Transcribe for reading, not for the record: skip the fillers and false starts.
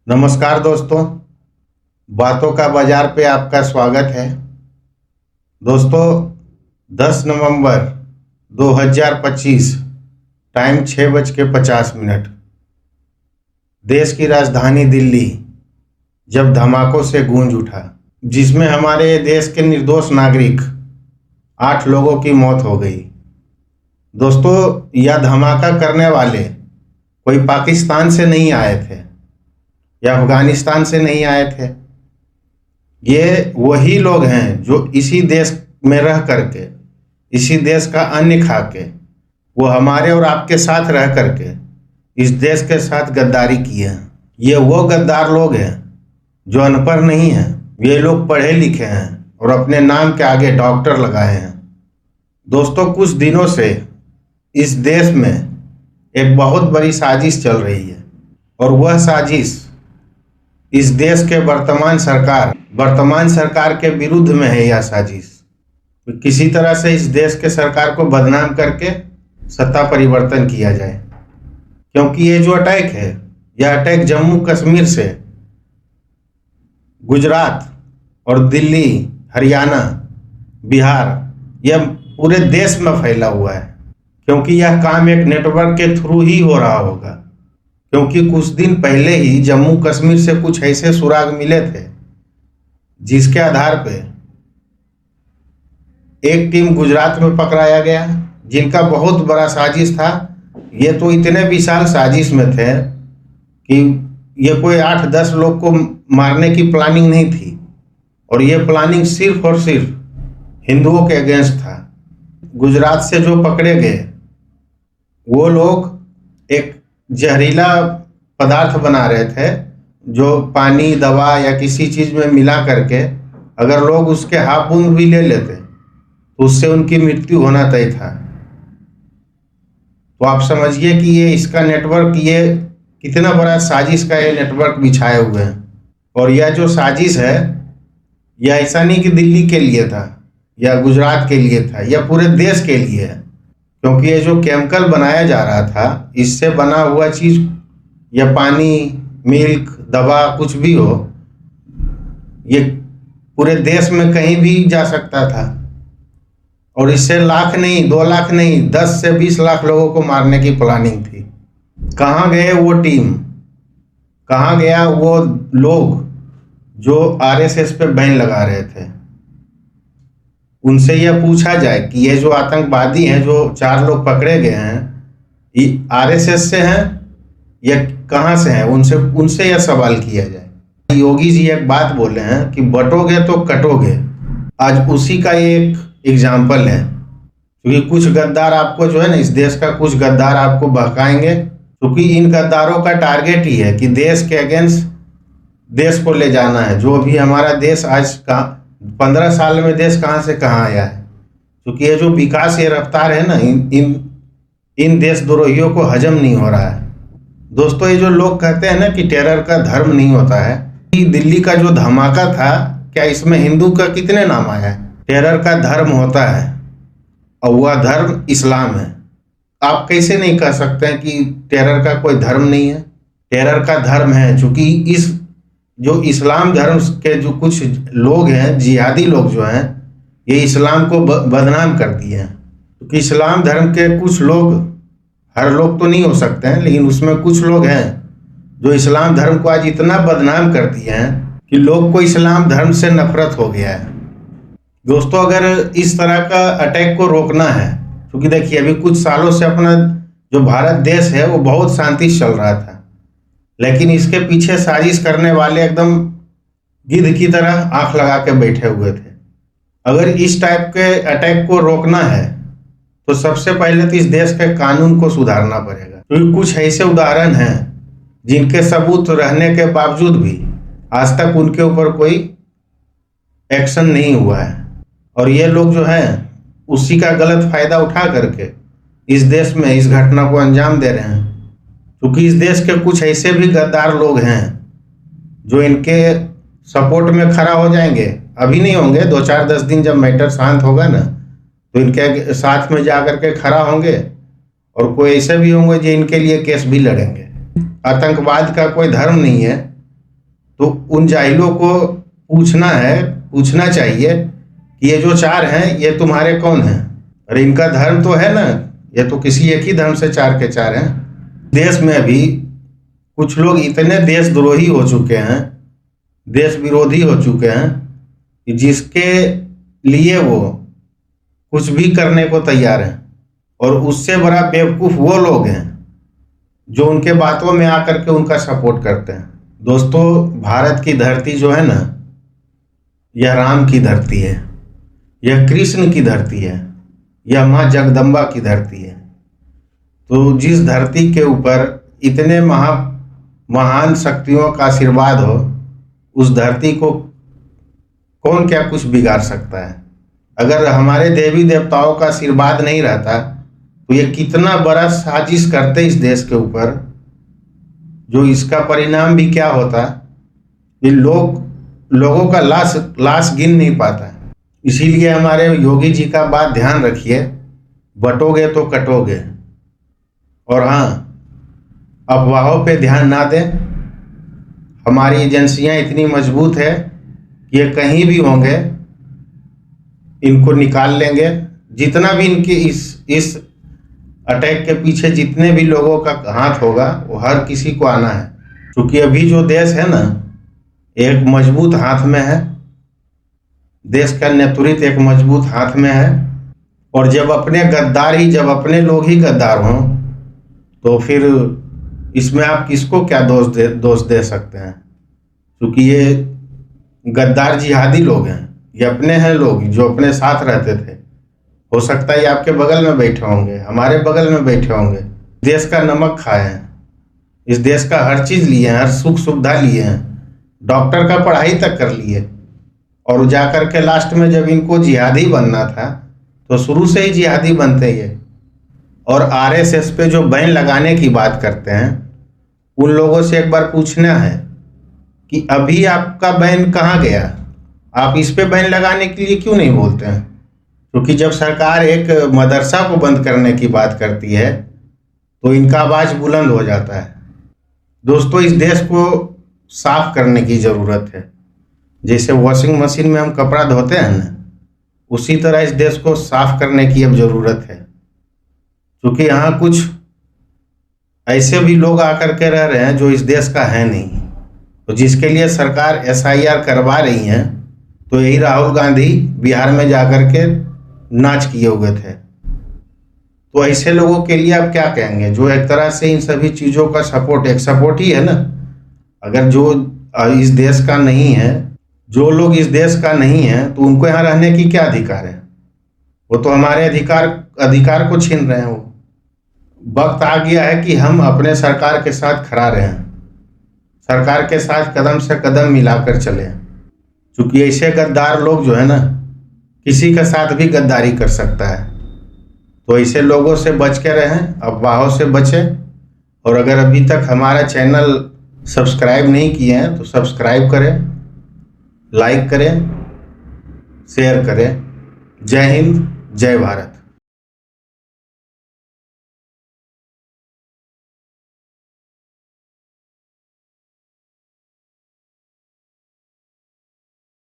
नमस्कार दोस्तों, बातों का बाजार पे आपका स्वागत है। दोस्तों, 10 नवंबर 2025, टाइम 6:50। देश की राजधानी दिल्ली जब धमाकों से गूंज उठा, जिसमें हमारे देश के निर्दोष नागरिक 8 लोगों की मौत हो गई। दोस्तों, यह धमाका करने वाले कोई पाकिस्तान से नहीं आए थे या अफगानिस्तान से नहीं आए थे। ये वही लोग हैं जो इसी देश में रह करके, इसी देश का अन्न खा के, वो हमारे और आपके साथ रह करके इस देश के साथ गद्दारी किए हैं। ये वो गद्दार लोग हैं जो अनपढ़ नहीं हैं, ये लोग पढ़े लिखे हैं और अपने नाम के आगे डॉक्टर लगाए हैं। दोस्तों, कुछ दिनों से इस देश में एक बहुत बड़ी साजिश चल रही है और वह साजिश इस देश के वर्तमान सरकार के विरुद्ध में है। यह साजिश किसी तरह से इस देश के सरकार को बदनाम करके सत्ता परिवर्तन किया जाए, क्योंकि ये जो अटैक है, यह अटैक जम्मू कश्मीर से गुजरात और दिल्ली, हरियाणा, बिहार, यह पूरे देश में फैला हुआ है। क्योंकि यह काम एक नेटवर्क के थ्रू ही हो रहा होगा, क्योंकि कुछ दिन पहले ही जम्मू कश्मीर से कुछ ऐसे सुराग मिले थे जिसके आधार पे एक टीम गुजरात में पकड़ाया गया, जिनका बहुत बड़ा साजिश था। ये तो इतने विशाल साजिश में थे कि ये कोई 8-10 लोग को मारने की प्लानिंग नहीं थी, और ये प्लानिंग सिर्फ और सिर्फ हिंदुओं के अगेंस्ट था। गुजरात से जो पकड़े गए वो लोग एक जहरीला पदार्थ बना रहे थे, जो पानी, दवा या किसी चीज में मिला करके अगर लोग उसके हाफ बूंद भी ले लेते तो उससे उनकी मृत्यु होना तय था। तो आप समझिए कि ये इसका नेटवर्क, ये कितना बड़ा साजिश का ये नेटवर्क बिछाए हुए हैं। और यह जो साजिश है, यह ऐसा नहीं कि दिल्ली के लिए था या गुजरात के लिए था, यह पूरे देश के लिए है। क्योंकि ये जो केमिकल बनाया जा रहा था, इससे बना हुआ चीज या पानी, मिल्क, दवा, कुछ भी हो, ये पूरे देश में कहीं भी जा सकता था और इससे लाख नहीं, 2 लाख नहीं, 10 से 20 लाख लोगों को मारने की प्लानिंग थी। कहाँ गए वो टीम, कहाँ गया वो लोग जो आरएसएस पे बैन लगा रहे थे? उनसे यह पूछा जाए कि ये जो आतंकवादी हैं, जो 4 लोग पकड़े गए हैं, ये आरएसएस से हैं या कहाँ से हैं? उनसे यह सवाल किया जाए। योगी जी एक बात बोले हैं कि बटोगे तो कटोगे। आज उसी का ये एक एग्जाम्पल है, क्योंकि कुछ गद्दार आपको जो है ना, इस देश का कुछ गद्दार आपको बहकाएंगे, क्योंकि इन गद्दारों का टारगेट ही है कि देश के अगेंस्ट देश को ले जाना है। जो भी हमारा देश आज का 15 साल में देश कहाँ से कहाँ आया है, क्योंकि ये जो विकास, ये रफ्तार है ना, इन देशद्रोहियों को हजम नहीं हो रहा है। दोस्तों, ये जो लोग कहते हैं ना कि टेरर का धर्म नहीं होता है, कि दिल्ली का जो धमाका था, क्या इसमें हिंदू का कितने नाम आया है? टेरर का धर्म होता है और वह धर्म इस्लाम है। आप कैसे नहीं कह सकते हैं कि टेरर का कोई धर्म नहीं है? टेरर का धर्म है, चूंकि इस जो इस्लाम धर्म के जो कुछ लोग हैं, जिहादी लोग जो हैं, ये इस्लाम को बदनाम कर दिए हैं। क्योंकि इस्लाम धर्म के कुछ लोग, हर लोग तो नहीं हो सकते हैं, लेकिन उसमें कुछ लोग हैं जो इस्लाम धर्म को आज इतना बदनाम कर दिए हैं कि लोग को इस्लाम धर्म से नफरत हो गया है। दोस्तों, अगर इस तरह का अटैक को रोकना है, क्योंकि देखिए अभी कुछ सालों से अपना जो भारत देश है वो बहुत शांति से चल रहा था, लेकिन इसके पीछे साजिश करने वाले एकदम गिद्ध की तरह आंख लगा के बैठे हुए थे। अगर इस टाइप के अटैक को रोकना है तो सबसे पहले तो इस देश के कानून को सुधारना पड़ेगा, क्योंकि कुछ ऐसे उदाहरण हैं जिनके सबूत रहने के बावजूद भी आज तक उनके ऊपर कोई एक्शन नहीं हुआ है। और ये लोग जो हैं उसी का गलत फायदा उठा करके इस देश में इस घटना को अंजाम दे रहे हैं। क्योंकि इस देश के कुछ ऐसे भी गद्दार लोग हैं जो इनके सपोर्ट में खड़ा हो जाएंगे। अभी नहीं होंगे, 2-4-10 दिन जब मैटर शांत होगा ना, तो इनके साथ में जा करके खड़ा होंगे, और कोई ऐसे भी होंगे जो इनके लिए केस भी लड़ेंगे। आतंकवाद का कोई धर्म नहीं है, तो उन जाहिलों को पूछना चाहिए कि ये जो चार हैं ये तुम्हारे कौन हैं? अरे इनका धर्म तो है ना, ये तो किसी एक ही धर्म से चार के चार हैं। देश में भी कुछ लोग इतने देशद्रोही हो चुके हैं, देश विरोधी हो चुके हैं कि जिसके लिए वो कुछ भी करने को तैयार हैं। और उससे बड़ा बेवकूफ़ वो लोग हैं जो उनके बातों में आकर के उनका सपोर्ट करते हैं। दोस्तों, भारत की धरती जो है ना, यह राम की धरती है, यह कृष्ण की धरती है, यह माँ जगदम्बा की धरती है। तो जिस धरती के ऊपर इतने महान शक्तियों का आशीर्वाद हो, उस धरती को कौन क्या कुछ बिगाड़ सकता है? अगर हमारे देवी देवताओं का आशीर्वाद नहीं रहता तो ये कितना बड़ा साजिश करते इस देश के ऊपर, जो इसका परिणाम भी क्या होता, ये लोगों का लाश गिन नहीं पाता। इसीलिए हमारे योगी जी का बात ध्यान रखिए, बटोगे तो कटोगे। और हाँ, अफवाहों पे ध्यान ना दें। हमारी एजेंसियां इतनी मजबूत है कि ये कहीं भी होंगे इनको निकाल लेंगे। जितना भी इनके इस अटैक के पीछे जितने भी लोगों का हाथ होगा, वो हर किसी को आना है। क्योंकि अभी जो देश है ना, एक मजबूत हाथ में है, देश का नेतृत्व एक मजबूत हाथ में है। और जब अपने लोग ही गद्दार हों तो फिर इसमें आप किसको क्या दोष दे सकते हैं? क्योंकि ये गद्दार जिहादी लोग हैं, ये अपने हैं लोग जो अपने साथ रहते थे। हो सकता है ये आपके बगल में बैठे होंगे, हमारे बगल में बैठे होंगे, देश का नमक खाए हैं, इस देश का हर चीज़ लिए हैं, हर सुख सुविधा लिए हैं, डॉक्टर का पढ़ाई तक कर लिए। और जाकर के लास्ट में जब इनको जिहादी बनना था तो शुरू से ही जिहादी बनते ये। और आरएसएस पे जो बैन लगाने की बात करते हैं, उन लोगों से एक बार पूछना है कि अभी आपका बैन कहाँ गया? आप इस पे बैन लगाने के लिए क्यों नहीं बोलते हैं? क्योंकि जब सरकार एक मदरसा को बंद करने की बात करती है तो इनका आवाज़ बुलंद हो जाता है। दोस्तों, इस देश को साफ करने की ज़रूरत है। जैसे वॉशिंग मशीन में हम कपड़ा धोते हैं ना, उसी तरह इस देश को साफ करने की अब ज़रूरत है। क्योंकि यहाँ कुछ ऐसे भी लोग आकर के रह रहे हैं जो इस देश का है नहीं, तो जिसके लिए सरकार SIR करवा रही है। तो यही राहुल गांधी बिहार में जाकर के नाच किए हुए थे। तो ऐसे लोगों के लिए आप क्या कहेंगे, जो एक तरह से इन सभी चीज़ों का सपोर्ट ही है ना। अगर जो इस देश का नहीं है, जो लोग इस देश का नहीं है, तो उनको यहाँ रहने की क्या अधिकार है? वो तो हमारे अधिकार को छीन रहे हैं। वो वक्त आ गया है कि हम अपने सरकार के साथ खड़ा रहें, सरकार के साथ कदम से कदम मिलाकर चलें। क्योंकि ऐसे गद्दार लोग जो है ना, किसी के साथ भी गद्दारी कर सकता है। तो ऐसे लोगों से बच के रहें, अफवाहों से बचें। और अगर अभी तक हमारा चैनल सब्सक्राइब नहीं किए हैं तो सब्सक्राइब करें, लाइक करें, शेयर करें। जय हिंद, जय भारत।